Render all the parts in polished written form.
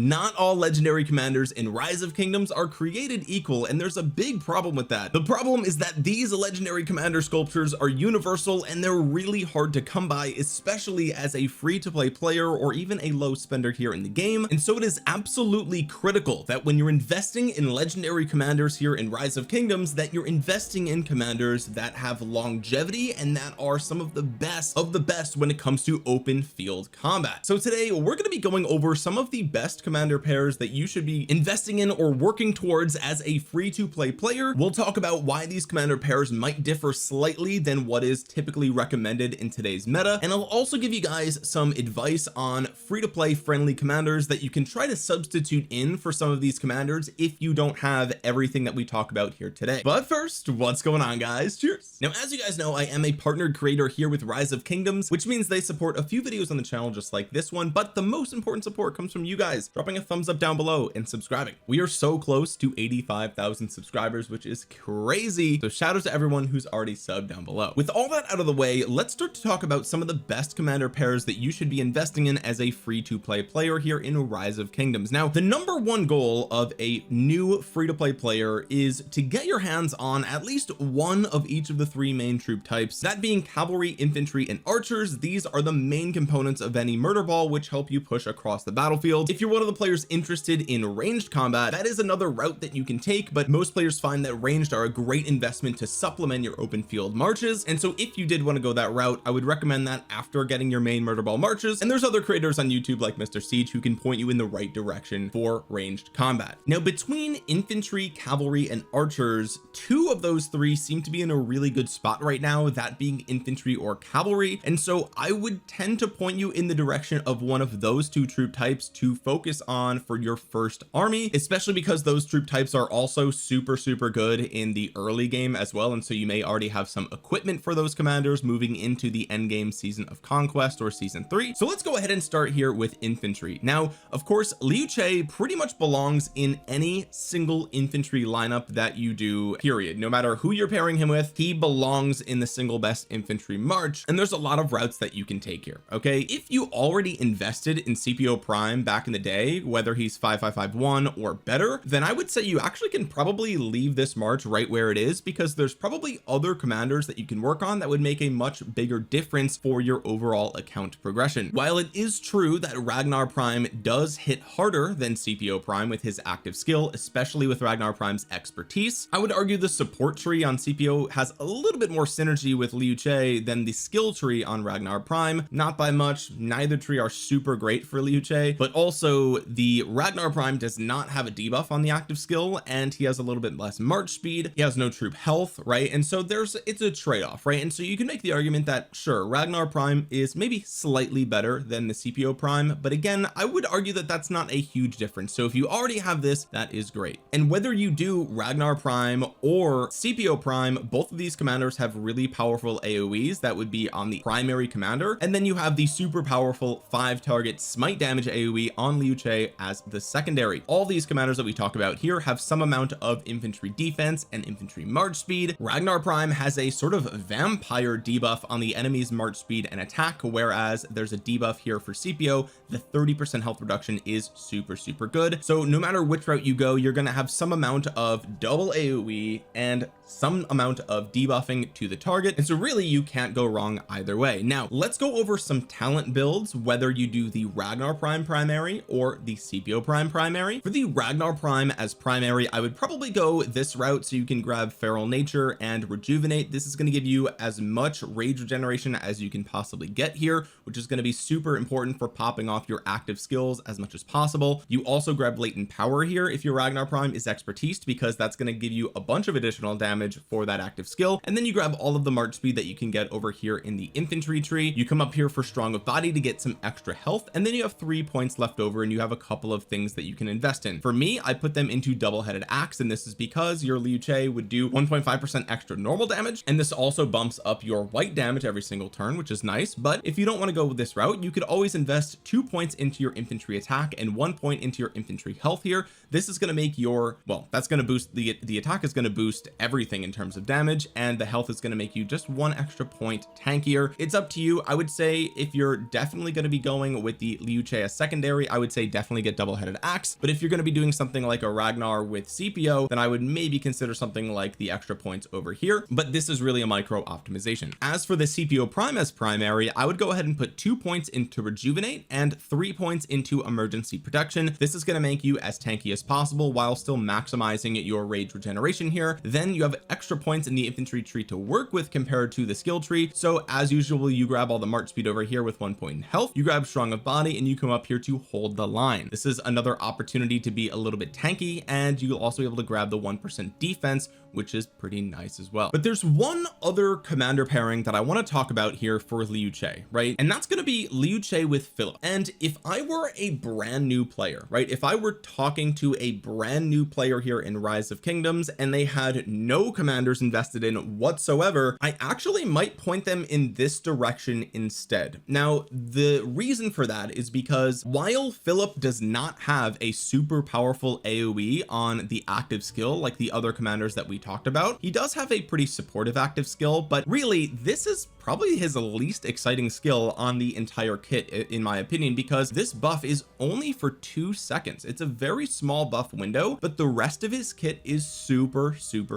not all legendary commanders in Rise of Kingdoms are created equal, and there's a big problem with that. The problem is that these legendary commander sculptures are universal and they're really hard to come by, especially as a free-to-play player or even a low spender here in the game. And so it is absolutely critical that when you're investing in legendary commanders here in Rise of Kingdoms, that you're investing in commanders that have longevity and that are some of the best when it comes to open field combat. So today we're going to be going over some of the best commander pairs that you should be investing in or working towards as a free-to-play player. We'll talk about why these commander pairs might differ slightly than what is typically recommended in today's meta, and I'll also give you guys some advice on free-to-play friendly commanders that you can try to substitute in for some of these commanders if you don't have everything that we talk about here today. But first, what's going on, guys? Cheers. Now, as you guys know, I am a partnered creator here with Rise of Kingdoms, which means they support a few videos on the channel just like this one, but the most important support comes from you guys dropping a thumbs up down below and subscribing. We are so close to 85,000 subscribers, which is crazy, so shout out to everyone who's already subbed down below. With all that out of the way, let's start to talk about some of the best commander pairs that you should be investing in as a free-to-play player here in Rise of Kingdoms. Now, the number one goal of a new free-to-play player is to get your hands on at least one of each of the three main troop types, that being cavalry, infantry, and archers. These are the main components of any murder ball, which help you push across the battlefield. If you're one of the players interested in ranged combat, that is another route that you can take, but most players find that ranged are a great investment to supplement your open field marches. And so if you did want to go that route, I would recommend that after getting your main murder ball marches. And there's other creators on YouTube like Mr. Siege who can point you in the right direction for ranged combat. Now, between infantry, cavalry, and archers, two of those three seem to be in a really good spot right now, that being infantry or cavalry. And so I would tend to point you in the direction of one of those two troop types to focus on for your first army, especially because those troop types are also super good in the early game as well. And so you may already have some equipment for those commanders moving into the end game season of conquest or season 3. So let's go ahead and start here with infantry. Now, of course, Liu Che pretty much belongs in any single infantry lineup that you do, period. No matter who you're pairing him with, he belongs in the single best infantry march. And there's a lot of routes that you can take here. Okay, if you already invested in CPO Prime back in the day, whether he's 5551 or better, then I would say you actually can probably leave this march right where it is, because there's probably other commanders that you can work on that would make a much bigger difference for your overall account progression. While it is true that Ragnar Prime does hit harder than CPO Prime with his active skill, especially with Ragnar Prime's expertise, I would argue the support tree on CPO has a little bit more synergy with Liu Che than the skill tree on Ragnar Prime. Not by much. Neither tree are super great for Liu Che, but also the Ragnar Prime does not have a debuff on the active skill, and he has a little bit less march speed. He has no troop health, right? And so it's a trade-off, right? And so you can make the argument that sure, Ragnar Prime is maybe slightly better than the CPO Prime, but again, I would argue that that's not a huge difference. So if you already have this, that is great. And whether you do Ragnar Prime or CPO Prime, both of these commanders have really powerful AoEs that would be on the primary commander, and then you have the super powerful 5 target smite damage AoE on Liu Che as the secondary. All these commanders that we talk about here have some amount of infantry defense and infantry march speed. Ragnar Prime has a sort of vampire debuff on the enemy's march speed and attack, whereas there's a debuff here for CPO. The 30% health reduction is super good. So no matter which route you go, you're going to have some amount of double AoE and some amount of debuffing to the target, and so really you can't go wrong either way. Now let's go over some talent builds, whether you do the Ragnar Prime primary or the CPO Prime primary. For the Ragnar Prime as primary, I would probably go this route, so you can grab Feral Nature and Rejuvenate. This is going to give you as much rage regeneration as you can possibly get here, which is going to be super important for popping off your active skills as much as possible. You also grab Latent Power here if your Ragnar Prime is expertise, because that's going to give you a bunch of additional damage for that active skill. And then you grab all of the march speed that you can get over here in the infantry tree. You come up here for Strong of Body to get some extra health, and then you have 3 points left over, and you have a couple of things that you can invest in. For me, I put them into Double-Headed Axe, and this is because your Liu Che would do 1.5% extra normal damage, and this also bumps up your white damage every single turn, which is nice. But if you don't want to go this route, you could always invest 2 points into your infantry attack and 1 point into your infantry health here. This is going to make your, well, that's going to boost the attack is going to boost everything in terms of damage, and the health is going to make you just 1 extra point tankier. It's up to you. I would say if you're definitely going to be going with the Liu Che as secondary, I would say definitely get double-headed axe, but if you're going to be doing something like a Ragnar with CPO, then I would maybe consider something like the extra points over here, but this is really a micro optimization. As for the CPO prime as primary, I would go ahead and put 2 points into rejuvenate and 3 points into emergency protection. This is going to make you as tanky as possible while still maximizing your rage regeneration here. Then you have extra points in the infantry tree to work with compared to the skill tree. So as usual, you grab all the march speed over here with 1 point in health, you grab strong of body, and you come up here to hold the line. This is another opportunity to be a little bit tanky, and you'll also be able to grab the 1% defense, which is pretty nice as well. But there's one other commander pairing that I want to talk about here for Liu Che, right? And that's going to be Liu Che with Philip. And if I were a brand new player, right, if I were talking to a brand new player here in Rise of Kingdoms and they had no commanders invested in whatsoever, I actually might point them in this direction instead. Now the reason for that is because while Philip does not have a super powerful AoE on the active skill like the other commanders that we talked about, he does have a pretty supportive active skill, but really this is probably his least exciting skill on the entire kit in my opinion, because this buff is only for 2 seconds. It's a very small buff window, but the rest of his kit is super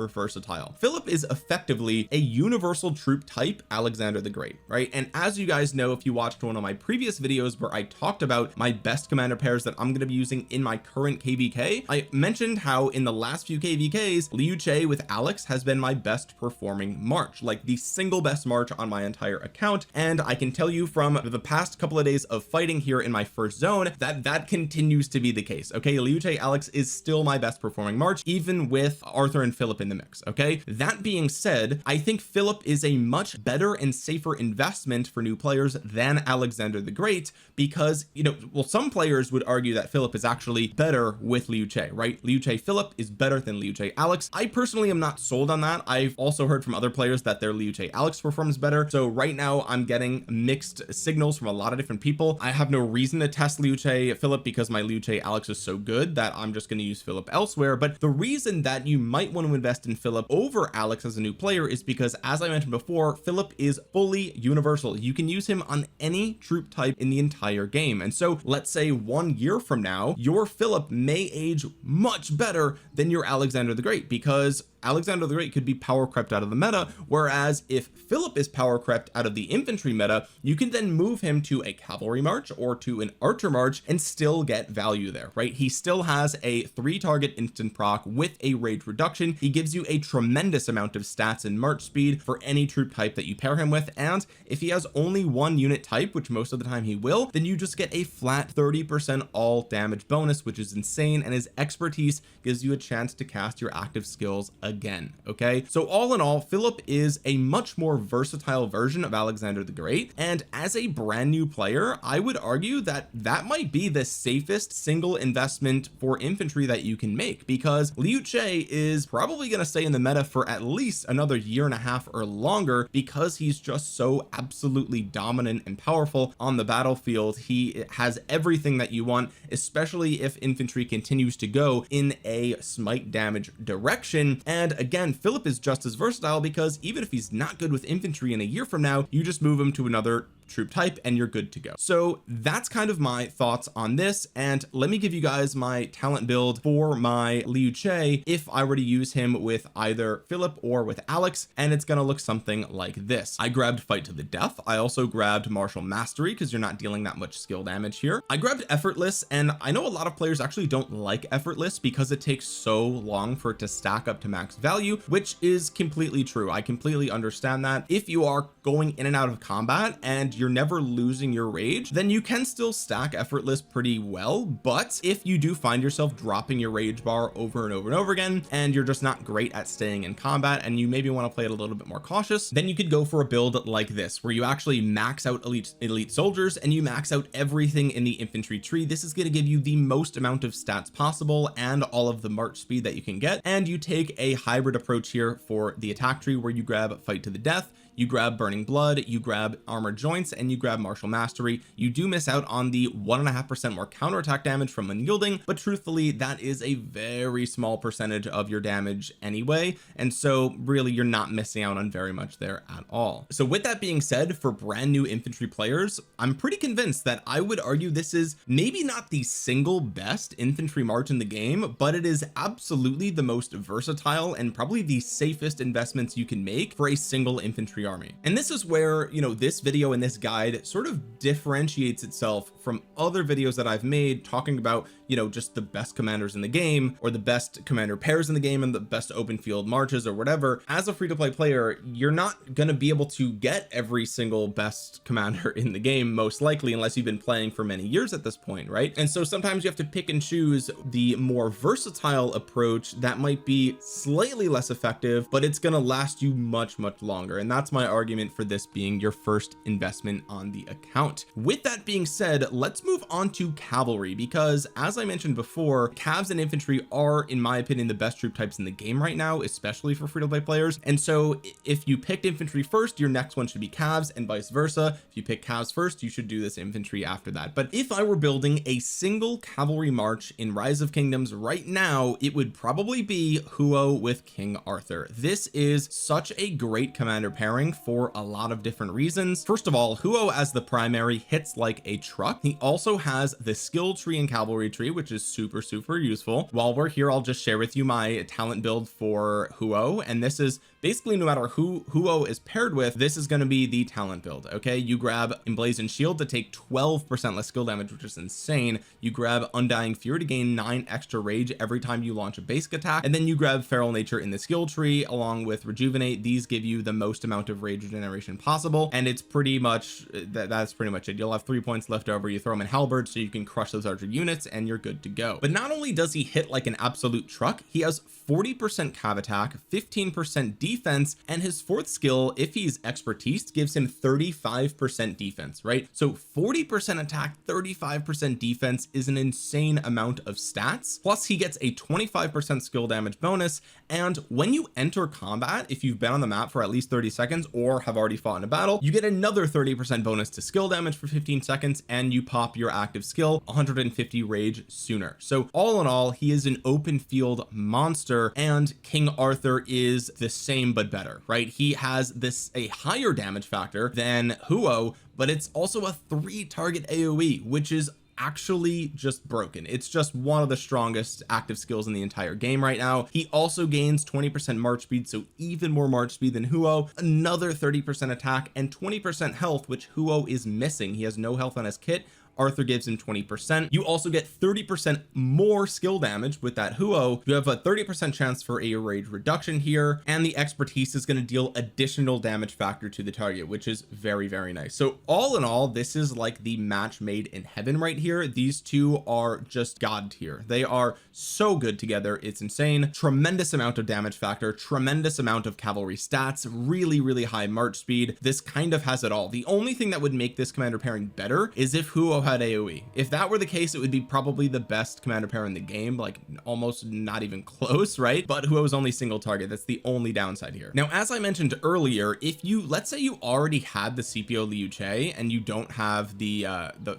versatile. Philip is effectively a universal troop type Alexander the Great, right? And as you guys know, if you watched one of my previous videos where I talked about my best commander pairs that I'm going to be using in my current KVK, I mentioned how in the last few KVKs Liu Che with Alex has been my best performing March, like the single best March on my entire account. And I can tell you from the past couple of days of fighting here in my first zone that continues to be the case. Okay, Liu Che Alex is still my best performing March, even with Arthur and Philip in the mix. Okay, that being said, I think Philip is a much better and safer investment for new players than Alexander the Great, because you know, well, some players would argue that Philip is actually better with Liu Che, right? Liu Che Philip is better than Liu Che Alex. I personally am not sold on that. I've also heard from other players that their Liu Che Alex performs better, so right now I'm getting mixed signals from a lot of different people. I have no reason to test Liu Che Philip because my Liu Che Alex is so good that I'm just going to use Philip elsewhere. But the reason that you might want to invest in Philip over Alex as a new player is because, as I mentioned before, Philip is fully universal. You can use him on any troop type in the entire game. And so let's say 1 year from now, your Philip may age much better than your Alexander the Great, because Alexander the Great could be power crept out of the meta, whereas if Philip is power crept out of the infantry meta, you can then move him to a cavalry march or to an archer march and still get value there, right? He still has a 3 target instant proc with a rage reduction. He gives you a tremendous amount of stats and march speed for any troop type that you pair him with, and if he has only 1 unit type, which most of the time he will, then you just get a flat 30% all damage bonus, which is insane, and his expertise gives you a chance to cast your active skills again. Okay, so all in all, Philip is a much more versatile version of Alexander the Great, and as a brand new player, I would argue that that might be the safest single investment for infantry that you can make, because Liu Che is probably going to stay in the meta for at least another 1.5 years or longer, because he's just so absolutely dominant and powerful on the battlefield. He has everything that you want, especially if infantry continues to go in a smite damage direction. And again, Philip is just as versatile, because even if he's not good with infantry in a year from now, you just move him to another troop type and you're good to go. So that's kind of my thoughts on this, and let me give you guys my talent build for my Liu Che if I were to use him with either Philip or with Alex, and it's going to look something like this. I grabbed fight to the death. I also grabbed martial mastery, because you're not dealing that much skill damage here. I grabbed effortless, and I know a lot of players actually don't like effortless because it takes so long for it to stack up to max value, which is completely true. I completely understand that. If you are going in and out of combat and you're never losing your rage, then you can still stack effortless pretty well. But if you do find yourself dropping your rage bar over and over and over again, and you're just not great at staying in combat, and you maybe want to play it a little bit more cautious, then you could go for a build like this, where you actually max out elite soldiers and you max out everything in the infantry tree. This is going to give you the most amount of stats possible and all of the march speed that you can get, and you take a hybrid approach here for the attack tree, where you grab fight to the death, you grab burning blood, you grab armored joints, and you grab martial mastery. You do miss out on the 1.5% more counterattack damage from unyielding, but truthfully that is a very small percentage of your damage anyway, and so really you're not missing out on very much there at all. So with that being said, for brand new infantry players, I'm pretty convinced that I would argue this is maybe not the single best infantry march in the game, but it is absolutely the most versatile and probably the safest investments you can make for a single infantry army. And this is where, you know, this video and this guide sort of differentiates itself from other videos that I've made talking about, you know, just the best commanders in the game or the best commander pairs in the game and the best open field marches or whatever. As a free-to-play player, you're not going to be able to get every single best commander in the game, most likely, unless you've been playing for many years at this point, right? And so sometimes you have to pick and choose the more versatile approach that might be slightly less effective, but it's going to last you much longer. And that's my argument for this being your first investment on the account. With that being said, let's move on to cavalry, because as I mentioned before, cavs and infantry are, in my opinion, the best troop types in the game right now, especially for free-to-play players. And so if you picked infantry first, your next one should be cavs, and vice versa. If you pick cavs first, you should do this infantry after that. But if I were building a single cavalry march in Rise of Kingdoms right now, it would probably be Huo with King Arthur. This is such a great commander pairing for a lot of different reasons. First of all, Huo as the primary hits like a truck. He also has the skill tree and cavalry tree, which is super useful. While we're here, I'll just share with you my talent build for Huo, and this is basically no matter who Huo is paired with, this is going to be the talent build. Okay, you grab Emblazoned Shield to take 12% less skill damage, which is insane. You grab Undying Fury to gain 9 extra rage every time you launch a basic attack, and then you grab Feral Nature in the skill tree along with Rejuvenate. These give you the most amount of rage regeneration possible, and it's pretty much that's pretty much it. You'll have 3 points left over. You throw them in Halberd so you can crush those larger units and you're good to go. But not only does he hit like an absolute truck, he has 40% cav attack, 15% defense, and his fourth skill, if he's expertise, gives him 35% defense, right? So 40% attack, 35% defense is an insane amount of stats. Plus he gets a 25% skill damage bonus, and when you enter combat, if you've been on the map for at least 30 seconds or have already fought in a battle, you get another 30% bonus to skill damage for 15 seconds, and you pop your active skill 150 rage sooner. So all in all, he is an open field monster, and King Arthur is the same but better, right? He has a higher damage factor than Huo, but it's also a 3 target AoE, which is actually just broken. It's just one of the strongest active skills in the entire game right now. He also gains 20% march speed, so even more march speed than Huo, another 30% attack, and 20% health, which Huo is missing. He has no health on his kit. Arthur gives him 20%. You also get 30% more skill damage with that Huo. You have a 30% chance for a rage reduction here, and the expertise is going to deal additional damage factor to the target, which is very nice. So all in all, this is like the match made in heaven right here. These two are just god tier. They are so good together. It's insane. Tremendous amount of damage factor, tremendous amount of cavalry stats, really high march speed. This kind of has it all. The only thing that would make this commander pairing better is if Huo had AoE. If that were the case, it would be probably the best commander pair in the game, like almost not even close, right? But Huo is only single target. That's the only downside here. Now, as I mentioned earlier, if you, let's say you already had the CPO Liu Che and you don't have the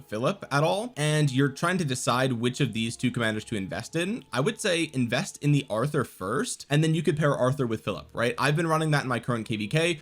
Philip at all, and you're trying to decide which of these two commanders to invest in, I would say invest in the Arthur first, and then you could pair Arthur with Philip, right? I've been running that in my current KVK.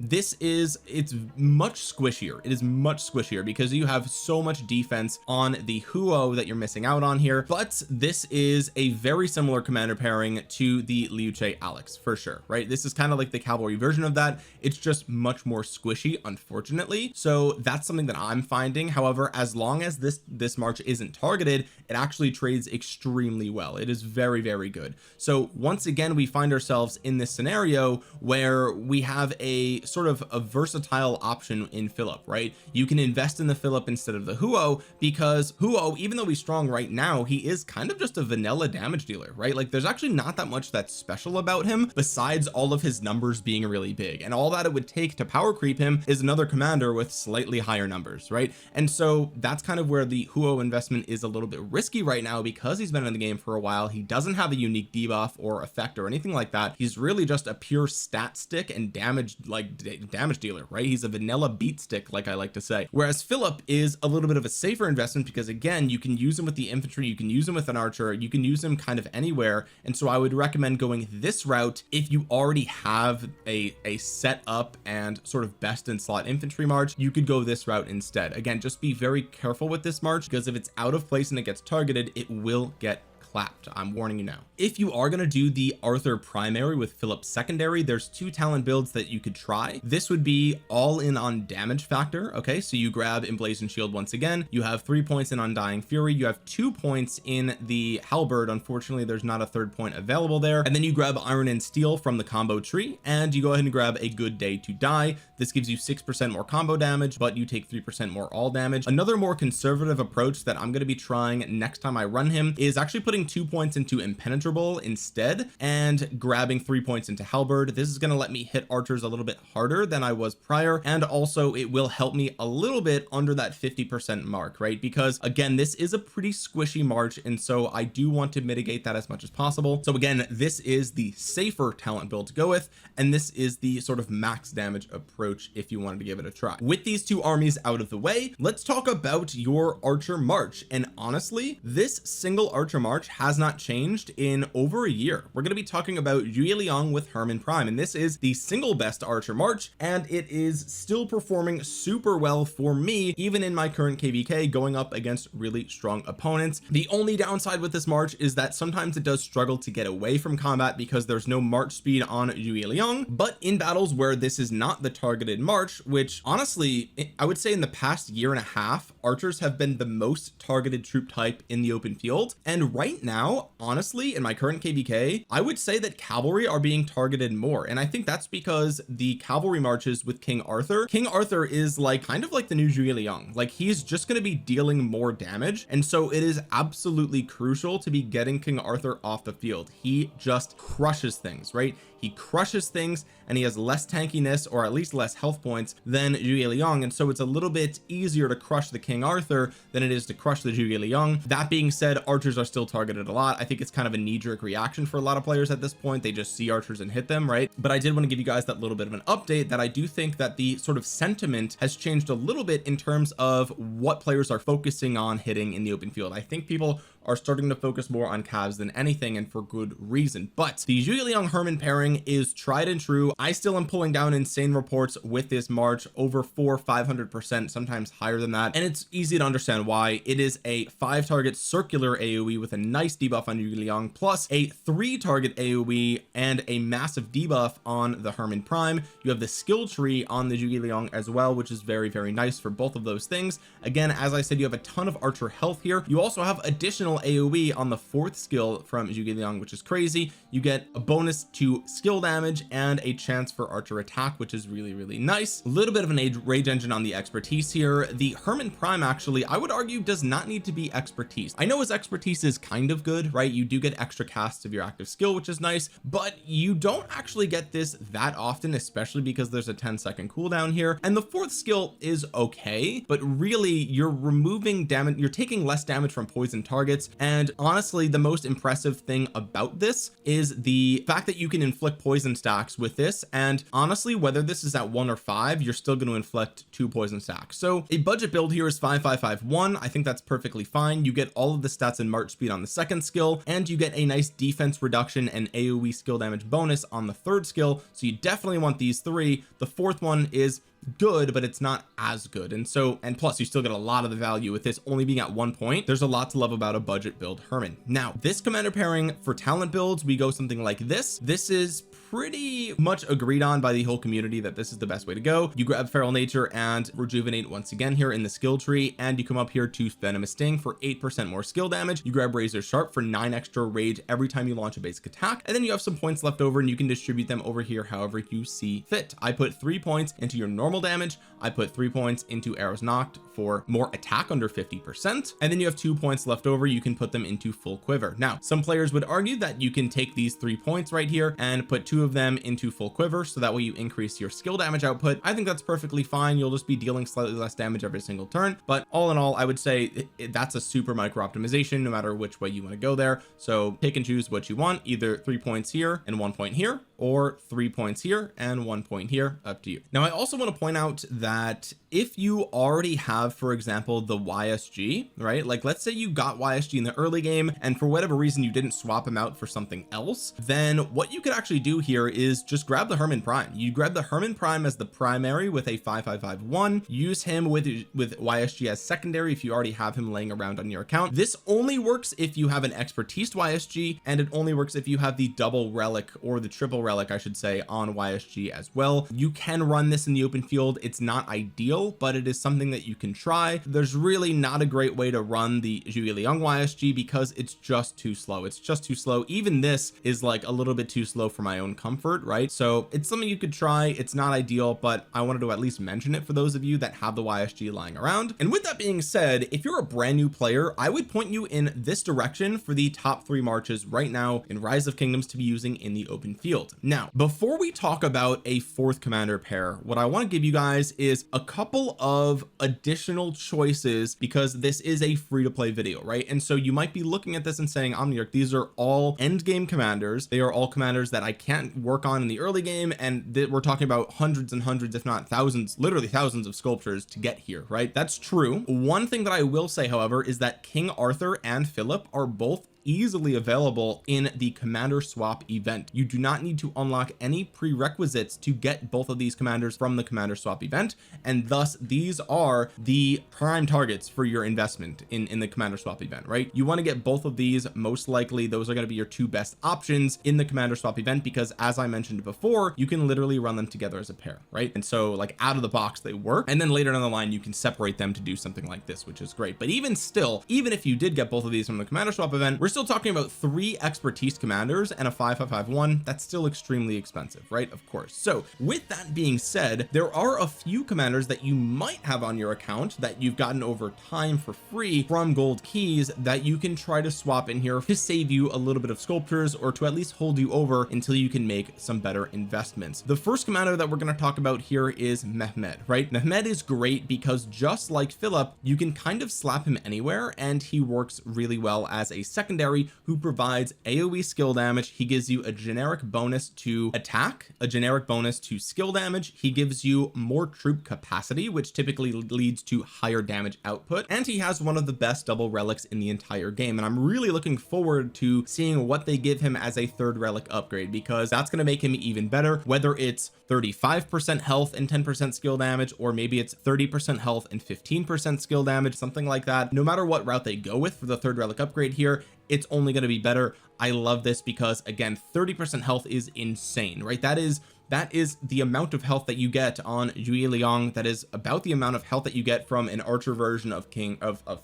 It's much squishier. It is much squishier because you have so much defense on the Huo that you're missing out on here, but this is a very similar commander pairing to the Liu Che Alex for sure, right? This is kind of like the cavalry version of that. It's just much more squishy, unfortunately. So that's something that I'm finding. However, as long as this march isn't targeted, it actually trades extremely well. It is very good. So once again, we find ourselves in this scenario where we have a sort of a versatile option in Philip, right? You can invest in the Philip instead of the Huo because Huo, even though he's strong right now, he is kind of just a vanilla damage dealer, right? Like there's actually not that much that's special about him besides all of his numbers being really big, and all that it would take to power creep him is another commander with slightly higher numbers, right? And so that's kind of where the Huo investment is a little bit risky right now, because he's been in the game for a while. He doesn't have a unique debuff or effect or anything like that. He's really just a pure stat stick and damage, like damage dealer, right? He's a vanilla beat stick, like I like to say, whereas Philip is a little bit of a safer investment, because again, you can use him with the infantry, you can use him with an archer, you can use him kind of anywhere. And so I would recommend going this route if you already have a set up and sort of best in slot infantry march. You could go this route instead. Again, just be very careful with this march, because if it's out of place and it gets targeted, it will get clapped. I'm warning you now. If you are going to do the Arthur primary with Philip secondary, there's two talent builds that you could try. This would be all in on damage factor. Okay, so you grab Emblazoned Shield once again, you have 3 points in Undying Fury, you have 2 points in the Halberd. Unfortunately, there's not a third point available there. And then you grab Iron and Steel from the combo tree, and you go ahead and grab A Good Day to Die. This gives you 6% more combo damage, but you take 3% more all damage. Another more conservative approach that I'm going to be trying next time I run him is actually putting 2 points into Impenetrable instead and grabbing 3 points into Halberd. This is going to let me hit archers a little bit harder than I was prior, and also it will help me a little bit under that 50% mark, right? Because again, this is a pretty squishy march, and so I do want to mitigate that as much as possible. So again, this is the safer talent build to go with, and this is the sort of max damage approach if you wanted to give it a try. With these two armies out of the way, let's talk about your archer march. And honestly, this single archer march has not changed in over a year. We're going to be talking about Yue Liang with Hermann Prime, and this is the single best archer march, and it is still performing super well for me, even in my current KVK, going up against really strong opponents. The only downside with this march is that sometimes it does struggle to get away from combat because there's no march speed on Yue Liang, but in battles where this is not the targeted march, which honestly I would say in the past year and a half, archers have been the most targeted troop type in the open field. And right now, honestly, in my current KVK, I would say that cavalry are being targeted more, and I think that's because the cavalry marches with King Arthur is like kind of like the new Yue Liang. Like he's just going to be dealing more damage, and so it is absolutely crucial to be getting King Arthur off the field. He just crushes things, right? He crushes things, and he has less tankiness, or at least less health points, than Yue Liang, and so it's a little bit easier to crush the King Arthur than it is to crush the Yue Liang. That being said, archers are still targeted a lot. I think it's kind of a knee-jerk reaction for a lot of players at this point. They just see archers and hit them, right? But I did want to give you guys that little bit of an update, that I do think that the sort of sentiment has changed a little bit in terms of what players are focusing on hitting in the open field. I think people are starting to focus more on calves than anything, and for good reason. But the Yue Liang Hermann pairing is tried and true. I still am pulling down insane reports with this march, over 400-500%, sometimes higher than that, and it's easy to understand why. It is a 5-target circular AoE with a nice debuff on Yue Liang, plus a 3-target AoE and a massive debuff on the Hermann Prime. You have the skill tree on the Yue Liang as well, which is very, very nice for both of those things. Again, as I said, you have a ton of archer health here. You also have additional AoE on the 4th skill from Yue Liang, which is crazy. You get a bonus to skill damage and a chance for archer attack, which is really, really nice. A little bit of an rage engine on the expertise here. The Hermann Prime, actually, I would argue does not need to be expertise. I know his expertise is kind of good, right? You do get extra casts of your active skill, which is nice, but you don't actually get this that often, especially because there's a 10-second cooldown here, and the 4th skill is okay, but really you're removing damage, you're taking less damage from poison targets. And honestly, the most impressive thing about this is the fact that you can inflict poison stacks with this, and honestly, whether this is at 1 or 5, you're still going to inflict 2 poison stacks. So a budget build here is 5-5-5-1. I think that's perfectly fine. You get all of the stats and march speed on the 2nd skill, and you get a nice defense reduction and AoE skill damage bonus on the 3rd skill, so you definitely want these 3. The 4th one is good, but it's not as good, and plus you still get a lot of the value with this only being at 1 point. There's a lot to love about a budget build Hermann. Now, this commander pairing for talent builds, we go something like this. This is pretty much agreed on by the whole community that this is the best way to go. You grab Feral Nature and Rejuvenate once again here in the skill tree, and you come up here to Venomous Sting for 8% more skill damage. You grab Razor Sharp for 9 extra rage every time you launch a basic attack, and then you have some points left over, and you can distribute them over here however you see fit. I put 3 points into your normal normal damage. I put 3 points into arrows knocked for more attack under 50%, and then you have 2 points left over. You can put them into full quiver. Now some players would argue that you can take these 3 points right here and put 2 of them into full quiver, so that way you increase your skill damage output. I think that's perfectly fine. You'll just be dealing slightly less damage every single turn, but all in all, I would say that's a super micro optimization no matter which way you want to go there. So pick and choose what you want, either 3 points here and 1 point here, or 3 points here and 1 point here, up to you. Now I also want to point out that if you already have, for example, the YSG, right, like let's say you got YSG in the early game and for whatever reason you didn't swap him out for something else, then what you could actually do here is just grab the Herman Prime. You grab the Herman Prime as the primary with a 5551, use him with YSG as secondary if you already have him laying around on your account. This only works if you have an expertise YSG, and it only works if you have the double relic, or the triple relic I should say, on YSG as well. You can run this in the open field. It's not ideal, but it is something that you can try. There's really not a great way to run the Zhuge Liang YSG because it's just too slow. It's just too slow. Even this is like a little bit too slow for my own comfort, right? So it's something you could try. It's not ideal, but I wanted to at least mention it for those of you that have the YSG lying around. And with that being said, if you're a brand new player, I would point you in this direction for the top 3 marches right now in Rise of Kingdoms to be using in the open field. Now before we talk about a 4th commander pair, what I want to give you guys is a couple of additional choices, because this is a free to play video, right? And so you might be looking at this and saying, Omniarch, these are all end game commanders. They are all commanders that I can't work on in the early game, and we're talking about hundreds and hundreds, if not thousands, literally thousands of sculptures to get here, right? That's true. One thing that I will say, however, is that King Arthur and Philip are both easily available in the commander swap event. You do not need to unlock any prerequisites to get both of these commanders from the commander swap event, and thus these are the prime targets for your investment in the commander swap event, right? You want to get both of these. Most likely those are going to be your 2 best options in the commander swap event, because as I mentioned before, you can literally run them together as a pair, right? And so like out of the box they work, and then later down the line you can separate them to do something like this, which is great. But even still, even if you did get both of these from the commander swap event, we're still talking about 3 expertise commanders and a 5551. That's still extremely expensive, right? Of course. So with that being said, there are a few commanders that you might have on your account that you've gotten over time for free from gold keys that you can try to swap in here to save you a little bit of sculptures, or to at least hold you over until you can make some better investments. The first commander that we're going to talk about here is Mehmed, right? Mehmed is great because just like Philip, you can kind of slap him anywhere and he works really well as a secondary who provides AoE skill damage. He gives you a generic bonus to attack, a generic bonus to skill damage. He gives you more troop capacity, which typically leads to higher damage output, and he has one of the best double relics in the entire game. And I'm really looking forward to seeing what they give him as a 3rd relic upgrade, because that's going to make him even better, whether it's 35% health and 10% skill damage, or maybe it's 30% health and 15% skill damage, something like that. No matter what route they go with for the 3rd relic upgrade here, it's only going to be better. I love this because again, 30% health is insane, right? That is the amount of health that you get on Zhuge Liang. That is about the amount of health that you get from an archer version of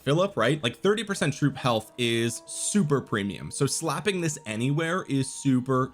Philip, right? Like 30% troop health is super premium. So slapping this anywhere is super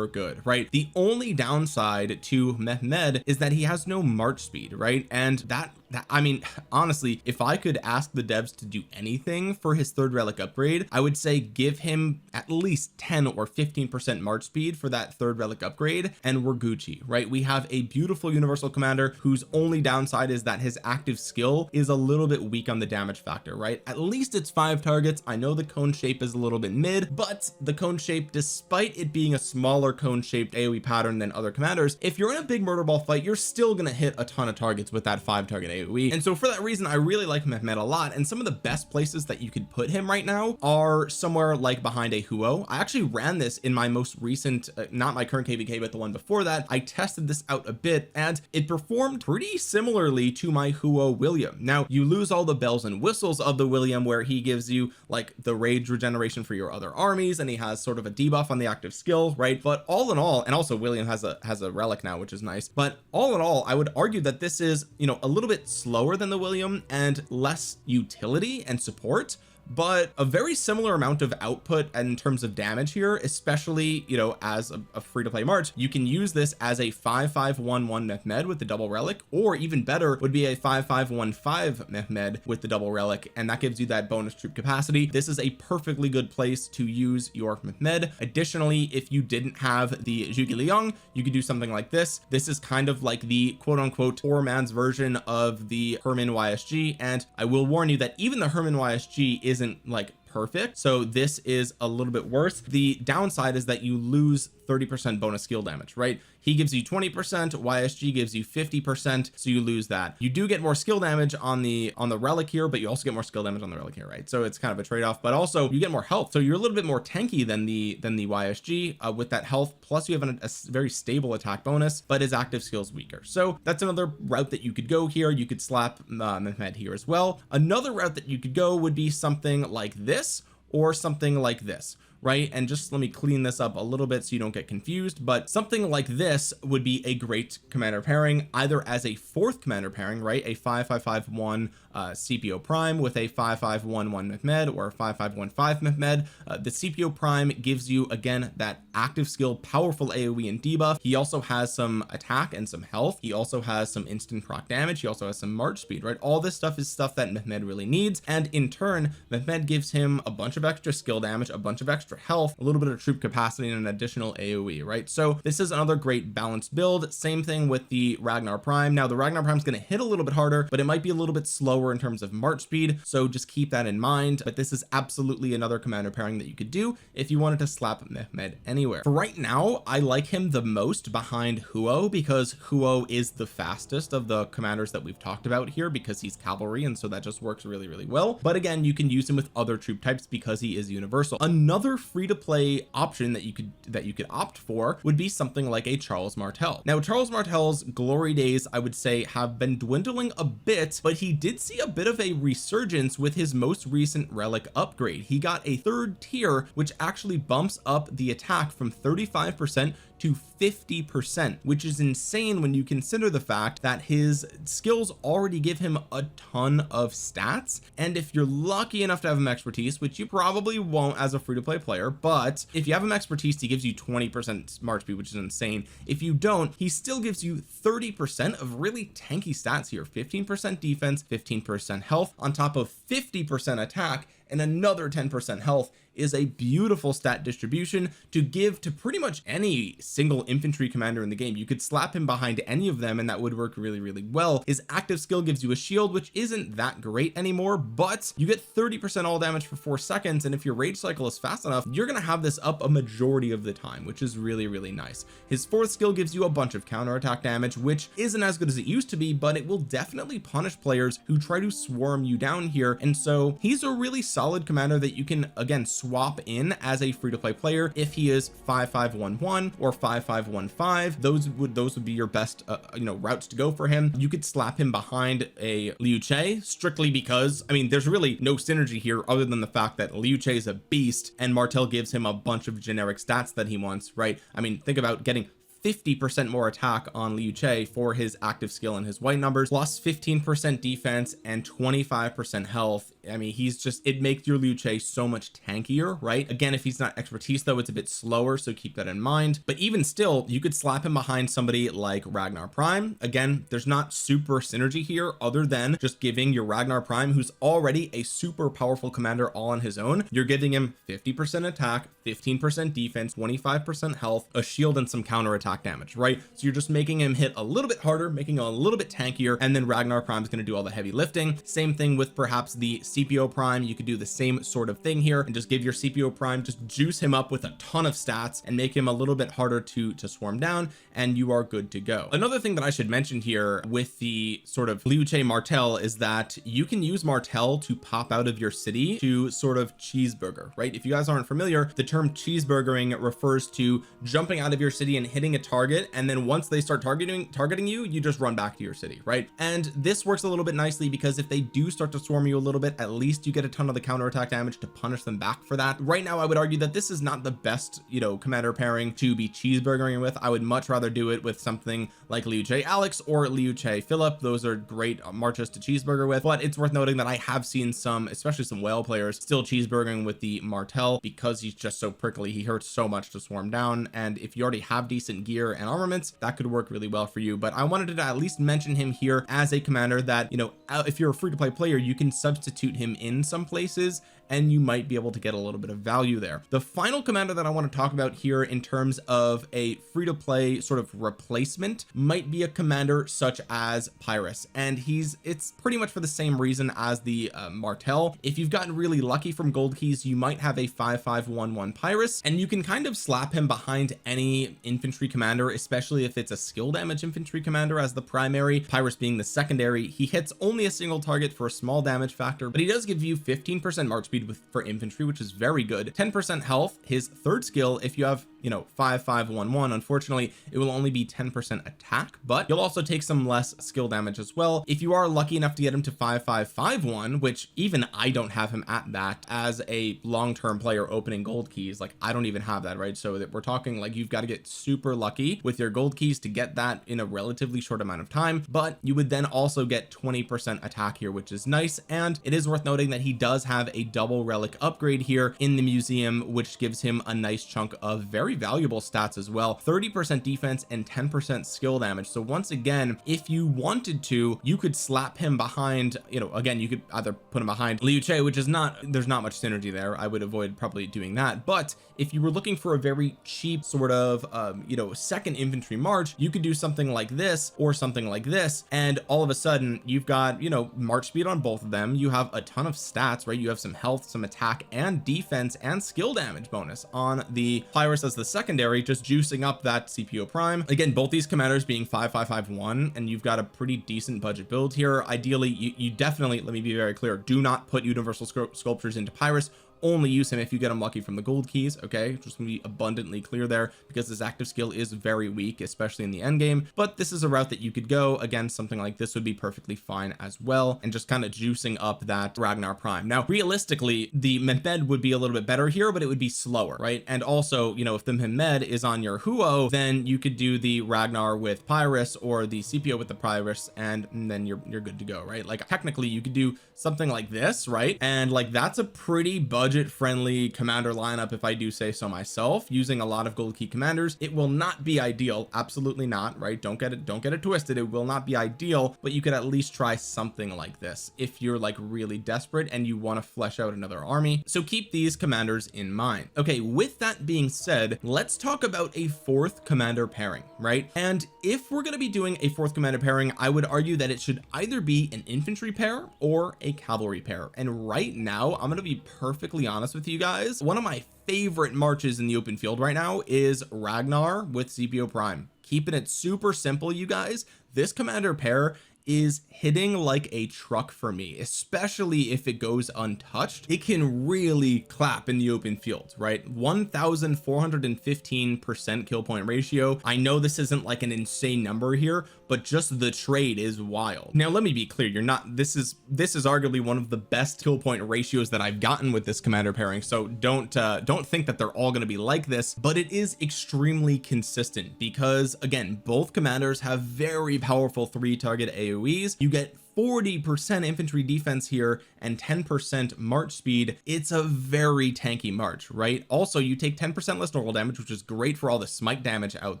good, right? The only downside to Mehmed is that he has no march speed, right? And that I mean, honestly, if I could ask the devs to do anything for his 3rd relic upgrade, I would say give him at least 10 or 15% march speed for that 3rd relic upgrade, and we're Gucci, right? We have a beautiful universal commander whose only downside is that his active skill is a little bit weak on the damage factor, right? At least it's 5 targets. I know the cone shape is a little bit mid, but the cone shape, despite it being a smaller cone shaped AoE pattern than other commanders, if you're in a big murder ball fight, you're still going to hit a ton of targets with that 5 target AoE. And so for that reason, I really like Mehmed a lot, and some of the best places that you could put him right now are somewhere like behind a Huo. I actually ran this in my most recent, not my current KVK, but the one before that. I tested this out a bit and it performed pretty similarly to my Huo William. Now you lose all the bells and whistles of the William, where he gives you like the rage regeneration for your other armies, and he has sort of a debuff on the active skill, right? But all in all, and also William has a relic now, which is nice, but all in all, I would argue that this is, you know, a little bit slower than the William and less utility and support, but a very similar amount of output in terms of damage here, especially, you know, as a free-to-play March. You can use this as a 5511 Mehmed with the double relic, or even better would be a 5515 Mehmed with the double relic, and that gives you that bonus troop capacity. This is a perfectly good place to use your Mehmed. Additionally, if you didn't have the Zhuge Liang, you could do something like this. This is kind of like the quote-unquote poor man's version of the Herman YSG, and I will warn you that even the Herman YSG isn't like perfect, so this is a little bit worse. The downside is that you lose 30% bonus skill damage, right? He gives you 20%, YSG gives you 50%, so you lose that. You do get more skill damage on the relic here, but you also get more skill damage on the relic here, right? So it's kind of a trade-off, but also you get more health, so you're a little bit more tanky than the YSG with that health, plus you have a very stable attack bonus, but his active skill is weaker. So that's another route that you could go here. You could slap Mehmed here as well. Another route that you could go would be something like this or something like this, right? And just let me clean this up a little bit so you don't get confused, but something like this would be a great commander pairing, either as a fourth commander pairing, right? A 5551 CPO prime with a 5511 Mehmed or a 5515 Mehmed. The CPO prime gives you again that active skill, powerful AoE and debuff. He also has some attack and some health. He also has some instant proc damage. He also has some march speed, right? All this stuff is stuff that Mehmed really needs, and in turn Mehmed gives him a bunch of extra skill damage, a bunch of extra health, a little bit of troop capacity, and an additional AoE, right? So this is another great balanced build. Same thing with the Ragnar Prime. Now the Ragnar Prime is going to hit a little bit harder, but it might be a little bit slower in terms of march speed, so just keep that in mind. But this is absolutely another commander pairing that you could do if you wanted to slap Mehmed anywhere. For right now, I like him the most behind Huo, because Huo is the fastest of the commanders that we've talked about here, because he's cavalry, and so that just works really, really well. But again, you can use him with other troop types because he is universal. Another free-to-play option that you could opt for would be something like a Charles Martel. Now Charles Martel's glory days, I would say, have been dwindling a bit, but he did see a bit of a resurgence with his most recent relic upgrade. He got a third tier, which actually bumps up the attack from 35% to 50%, which is insane when you consider the fact that his skills already give him a ton of stats. And if you're lucky enough to have him expertise, which you probably won't as a free-to-play player, but if you have him expertise, he gives you 20% march speed, which is insane. If you don't, he still gives you 30% of really tanky stats here: 15% defense, 15% health, on top of 50% attack and another 10% health. Is a beautiful stat distribution to give to pretty much any single infantry commander in the game. You could slap him behind any of them and that would work really, really well. His active skill gives you a shield, which isn't that great anymore, but you get 30% all damage for 4 seconds, and if your rage cycle is fast enough, you're gonna have this up a majority of the time, which is really, really nice. His fourth skill gives you a bunch of counterattack damage, which isn't as good as it used to be, but it will definitely punish players who try to swarm you down here. And so he's a really solid commander that you can again swap in as a free-to-play player if he is 5511 or 5515. Those would be your best routes to go for him. You could slap him behind a Liu Che, strictly because, I mean, there's really no synergy here other than the fact that Liu Che is a beast and Martel gives him a bunch of generic stats that he wants, right? I mean, think about getting 50% more attack on Liu Che for his active skill and his white numbers, plus 15% defense and 25% health. I mean, it makes your Liu Che so much tankier, right? Again, if he's not expertise though, it's a bit slower, so keep that in mind. But even still, you could slap him behind somebody like Ragnar Prime. Again, there's not super synergy here other than just giving your Ragnar Prime, who's already a super powerful commander all on his own, you're giving him 50% attack, 15% defense, 25% health, a shield, and some counter attack damage, right? So you're just making him hit a little bit harder, making him a little bit tankier, and then Ragnar Prime is going to do all the heavy lifting. Same thing with perhaps the CPO Prime. You could do the same sort of thing here and just give your CPO Prime, just juice him up with a ton of stats and make him a little bit harder to swarm down, and you are good to go. Another thing that I should mention here with the sort of Liu Che Martel is that you can use Martel to pop out of your city to sort of cheeseburger, right? If you guys aren't familiar, the term cheeseburgering refers to jumping out of your city and hitting a target, and then once they start targeting you, you just run back to your city, right? And this works a little bit nicely because if they do start to swarm you a little bit, at least you get a ton of the counterattack damage to punish them back for that. Right now I would argue that this is not the best, you know, commander pairing to be cheeseburgering with. I would much rather do it with something like Liu Che Alex or Liu Che Philip. Those are great marches to cheeseburger with, but it's worth noting that I have seen some, especially some whale players, still cheeseburgering with the Martel because he's just so prickly. He hurts so much to swarm down, and if you already have decent gear and armaments, that could work really well for you. But I wanted to at least mention him here as a commander that, you know, if you're a free-to-play player, you can substitute him in some places and you might be able to get a little bit of value there. The final commander that I want to talk about here in terms of a free-to-play sort of replacement might be a commander such as Pyrrhus, and it's pretty much for the same reason as the Martel. If you've gotten really lucky from gold keys, you might have a 5-5-1-1 Pyrrhus, and you can kind of slap him behind any infantry commander, especially if it's a skill damage infantry commander as the primary, Pyrrhus being the secondary. He hits only a single target for a small damage factor, but he does give you 15% march speed for infantry, which is very good. 10% health. His third skill, if you have, you know, 5-5-1-1, unfortunately it will only be 10% attack, but you'll also take some less skill damage as well. If you are lucky enough to get him to 5-5-5-1, which even I don't have him at that as a long-term player opening gold keys, like I don't even have that, right? So that we're talking like you've got to get super lucky with your gold keys to get that in a relatively short amount of time, but you would then also get 20% attack here, which is nice. And it is worth noting that he does have a double relic upgrade here in the museum, which gives him a nice chunk of very valuable stats as well, 30% defense and 10% skill damage. So once again, if you wanted to, you could slap him behind, you know, again, you could either put him behind Liu Che, which is not, there's not much synergy there. I would avoid probably doing that. But if you were looking for a very cheap sort of you know, second infantry march, you could do something like this or something like this, and all of a sudden you've got, you know, march speed on both of them. You have a ton of stats, right? You have some health, some attack and defense and skill damage bonus on the Pyrrhus as the secondary, just juicing up that CPO prime. Again, both these commanders being 5-5-5-1, and you've got a pretty decent budget build here. Ideally, you definitely, let me be very clear, do not put universal sculptures into Pyrrhus. Only use him if you get him lucky from the gold keys. Okay, just gonna be abundantly clear there because his active skill is very weak, especially in the end game, but this is a route that you could go. Again, something like this would be perfectly fine as well, and just kind of juicing up that Ragnar prime. Now realistically, the Mehmed would be a little bit better here, but it would be slower, right? And also, you know, if the Mehmed is on your Huo, then you could do the Ragnar with Pyrrhus or the CPO with the Pyrrhus, and then you're good to go, right? Like technically you could do something like this, right? And like that's a pretty budget friendly commander lineup, if I do say so myself, using a lot of gold key commanders. It will not be ideal, absolutely not, right? Don't get it twisted. It will not be ideal, but you could at least try something like this if you're like really desperate and you want to flesh out another army. So keep these commanders in mind. Okay, with that being said, let's talk about a fourth commander pairing, right? And if we're going to be doing a fourth commander pairing, I would argue that it should either be an infantry pair or a cavalry pair. And right now, I'm going to be perfectly honest with you guys, one of my favorite marches in the open field right now is Ragnar with CPO prime. Keeping it super simple, you guys, this commander pair is hitting like a truck for me, especially if it goes untouched. It can really clap in the open field, right? 1415% kill point ratio. I know this isn't like an insane number here, but just the trade is wild. Now let me be clear, this is arguably one of the best kill point ratios that I've gotten with this commander pairing, so don't think that they're all going to be like this, but it is extremely consistent because again, both commanders have very powerful 3-target AoEs. You get 40% infantry defense here and 10% march speed. It's a very tanky march, right? Also, you take 10% less normal damage, which is great for all the smite damage out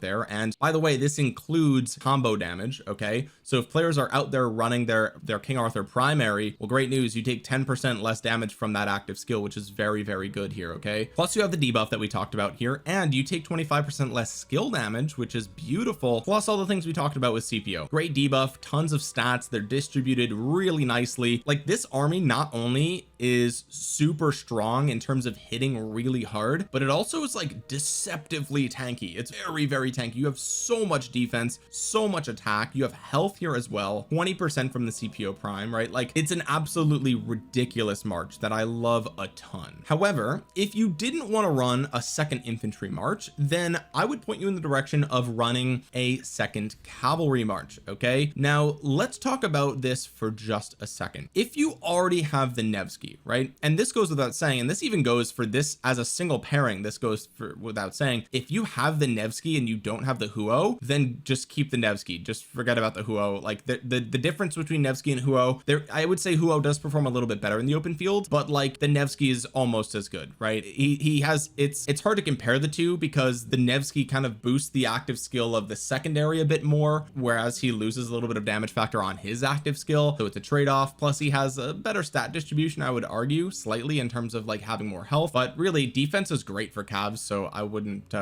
there. And by the way, this includes combo damage. Okay, so if players are out there running their King Arthur primary, well, great news, you take 10% less damage from that active skill, which is very, very good here. Okay, plus you have the debuff that we talked about here, and you take 25% less skill damage, which is beautiful, plus all the things we talked about with CPO. Great debuff, tons of stats, they're distributed distributed really nicely. Like this army not only is super strong in terms of hitting really hard, but it also is like deceptively tanky. It's very tanky. You have so much defense, so much attack, you have health here as well, 20% from the CPO prime, right? Like it's an absolutely ridiculous march that I love a ton. However, if you didn't want to run a second infantry march, then I would point you in the direction of running a second cavalry march. Okay, now let's talk about this for just a second. If you already have the Nevsky, right, and this goes without saying, and this even goes for this as a single pairing, this goes for without saying, if you have the Nevsky and you don't have the Huo, then just keep the Nevsky, just forget about the Huo. Like the difference between Nevsky and Huo, there I would say Huo does perform a little bit better in the open field, but like the Nevsky is almost as good, right? He has, it's hard to compare the two because the Nevsky kind of boosts the active skill of the secondary a bit more, whereas he loses a little bit of damage factor on his active skill, so it's a trade-off. Plus he has a better stat distribution, I would argue, slightly in terms of like having more health, but really defense is great for Cavs, so I wouldn't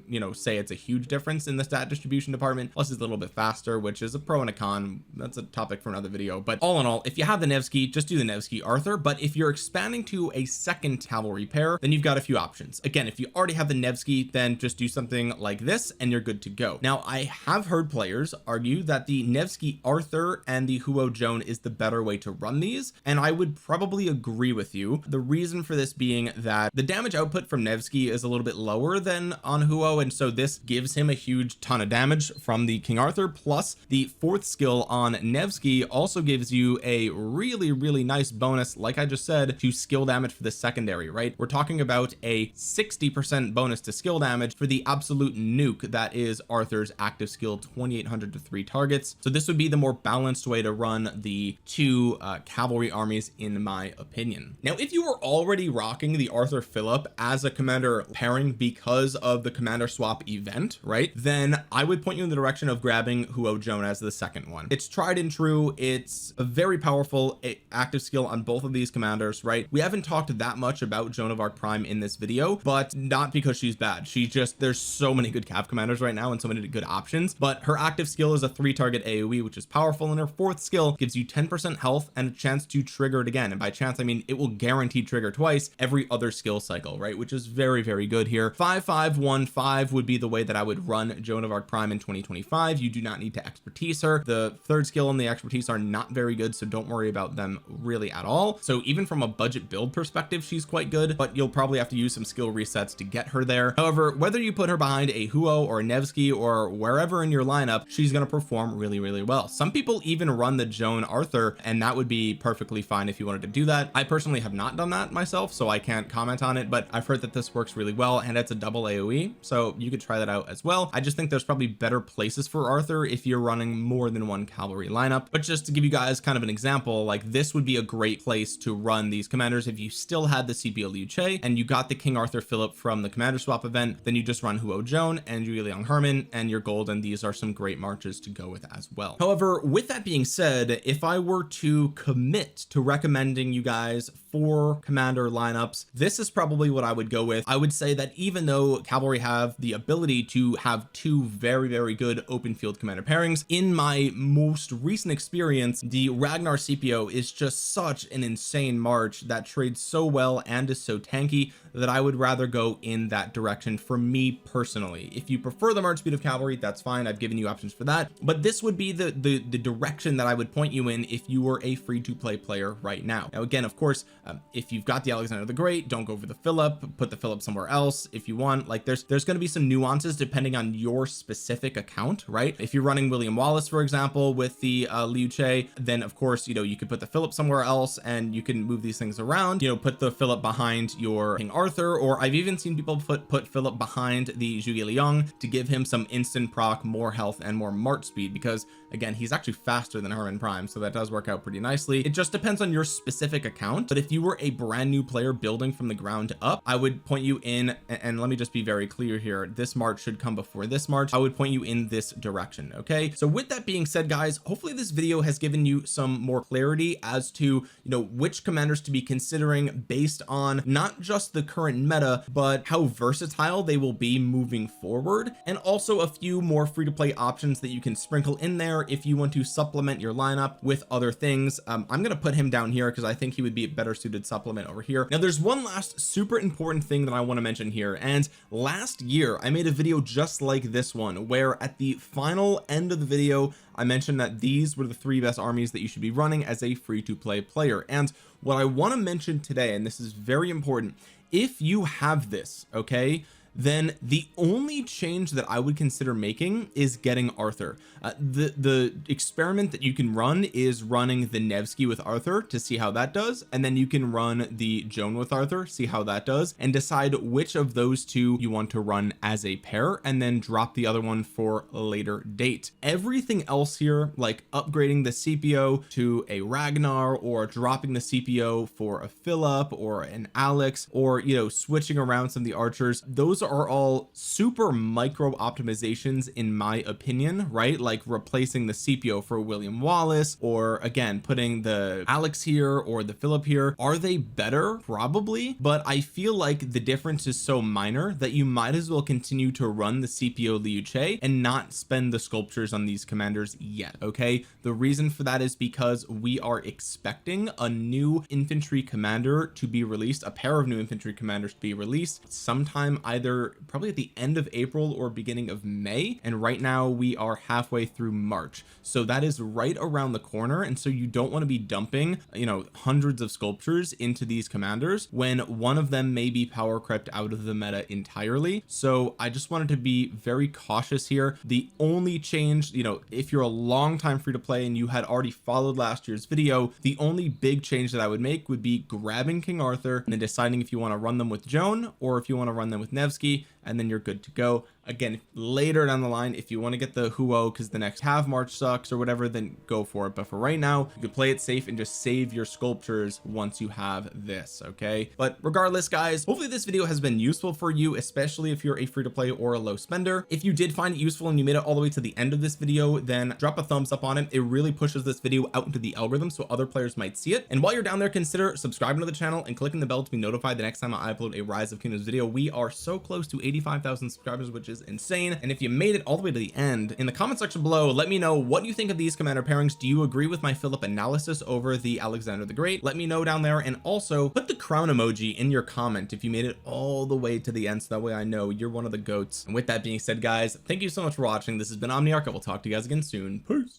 you know, say it's a huge difference in the stat distribution department. Plus he's a little bit faster, which is a pro and a con. That's a topic for another video, but all in all, if you have the Nevsky, just do the Nevsky Arthur. But if you're expanding to a second cavalry pair, then you've got a few options. Again, if you already have the Nevsky, then just do something like this and you're good to go. Now I have heard players argue that the Nevsky Arthur and the Huo Joan is the better way to run these, and I would probably agree with you. The reason for this being that the damage output from Nevsky is a little bit lower than on Huo, and so this gives him a huge ton of damage from the King Arthur. Plus the fourth skill on Nevsky also gives you a really nice bonus, like I just said, to skill damage for the secondary, right? We're talking about a 60% bonus to skill damage for the absolute nuke that is Arthur's active skill, 2800 to 3 targets. So this would be the more balanced way to run the two cavalry armies, in my opinion. Now if you were already rocking the Arthur Philip as a commander pairing because of the commander swap event, right, then I would point you in the direction of grabbing Huo Joan as the second one. It's tried and true. It's a very powerful active skill on both of these commanders, right? We haven't talked that much about Joan of Arc Prime in this video, but not because she's bad. She just, there's so many good cav commanders right now and so many good options, but her active skill is a 3-target AoE, which is powerful, and her fourth skill gives you 10% health and a chance to trigger it again. And by chance I mean it will guarantee trigger twice every other skill cycle, right, which is very good here. 5-5-1-5 would be the way that I would run Joan of Arc Prime in 2025. You do not need to expertise her. The third skill and the expertise are not very good, so don't worry about them really at all. So even from a budget build perspective, she's quite good, but you'll probably have to use some skill resets to get her there. However, whether you put her behind a Huo or a Nevsky or wherever in your lineup, she's going to perform really well. Some people even run the Joan Arthur, and that would be perfectly fine if you wanted to do that. I personally have not done that myself, so I can't comment on it, but I've heard that this works really well, and it's a double AoE, so you could try that out as well. I just think there's probably better places for Arthur if you're running more than one cavalry lineup. But just to give you guys kind of an example, like this would be a great place to run these commanders. If you still had the CPO Liu Che and you got the King Arthur Philip from the commander swap event, then you just run Huo Joan and Zhuge Liang Herman and you're golden. These are some great marches to go with as well. However, with that being said, if I were to commit to recommending you guys 4 commander lineups, this is probably what I would go with. I would say that even though cavalry have the ability to have 2 very good open field commander pairings, in my most recent experience, the Ragnar CPO is just such an insane march that trades so well and is so tanky that I would rather go in that direction for me personally. If you prefer the march speed of cavalry, that's fine. I've given you options for that, but this would be the direction that I would point you in if you were a free-to-play player right now. Now again, of course, if you've got the Alexander the Great, don't go for the Philip, put the Philip somewhere else if you want. Like there's going to be some nuances depending on your specific account, right? If you're running William Wallace, for example, with the Liu Che, then of course, you know, you could put the Philip somewhere else and you can move these things around, you know, put the Philip behind your King Arthur, or I've even seen people put Philip behind the Zhuge Liang to give him some instant proc, more health and more march speed, because again, he's actually faster than Herman Prime, so that does work out pretty nicely. It just depends on your specific account, but if you you were a brand new player building from the ground up, I would point you in, and let me just be very clear here, this March should come before this March. I would point you in this direction. Okay, so with that being said, guys, hopefully this video has given you some more clarity as to, you know, which commanders to be considering based on not just the current meta, but how versatile they will be moving forward, and also a few more free-to-play options that you can sprinkle in there if you want to supplement your lineup with other things. I'm going to put him down here because I think he would be a better suited supplement over here. Now there's one last super important thing that I want to mention here, and last year I made a video just like this one where at the final end of the video I mentioned that these were the 3 best armies that you should be running as a free-to-play player. And what I want to mention today, and this is very important, if you have this, okay, then the only change that I would consider making is getting Arthur. The experiment that you can run is running the Nevsky with Arthur to see how that does, and then you can run the Joan with Arthur, see how that does, and decide which of those two you want to run as a pair, and then drop the other one for a later date. Everything else here, like upgrading the CPO to a Ragnar, or dropping the CPO for a Philip or an Alex, or, you know, switching around some of the archers, those are all super micro optimizations in my opinion, right? Like replacing the CPO for William Wallace, or again putting the Alex here or the Philip here. Are they better? Probably, but I feel like the difference is so minor that you might as well continue to run the CPO Liu Che and not spend the sculptures on these commanders yet. Okay, the reason for that is because we are expecting a new infantry commander to be released, a pair of new infantry commanders to be released sometime either probably at the end of April or beginning of May, and right now we are halfway through March, so that is right around the corner. And so you don't want to be dumping, you know, hundreds of sculptures into these commanders when one of them may be power crept out of the meta entirely. So I just wanted to be very cautious here. The only change, you know, if you're a long time free to play and you had already followed last year's video, the only big change that I would make would be grabbing King Arthur and then deciding if you want to run them with Joan or if you want to run them with Nevsky, and then you're good to go. Again, later down the line, if you want to get the Huo because the next half March sucks or whatever, then go for it. But for right now, you can play it safe and just save your sculptures once you have this. Okay, but regardless, guys, hopefully this video has been useful for you, especially if you're a free to play or a low spender. If you did find it useful and you made it all the way to the end of this video, then drop a thumbs up on it. It really pushes this video out into the algorithm so other players might see it. And while you're down there, consider subscribing to the channel and clicking the bell to be notified the next time I upload a Rise of Kingdoms video. We are so close to 85,000 subscribers, which is insane. And if you made it all the way to the end, in the comment section below, let me know what you think of these commander pairings. Do you agree with my Philip analysis over the Alexander the Great? Let me know down there, and also put the crown emoji in your comment if you made it all the way to the end, so that way I know you're one of the goats. And with that being said, guys, thank you so much for watching. This has been Omniarch. I will talk to you guys again soon. Peace.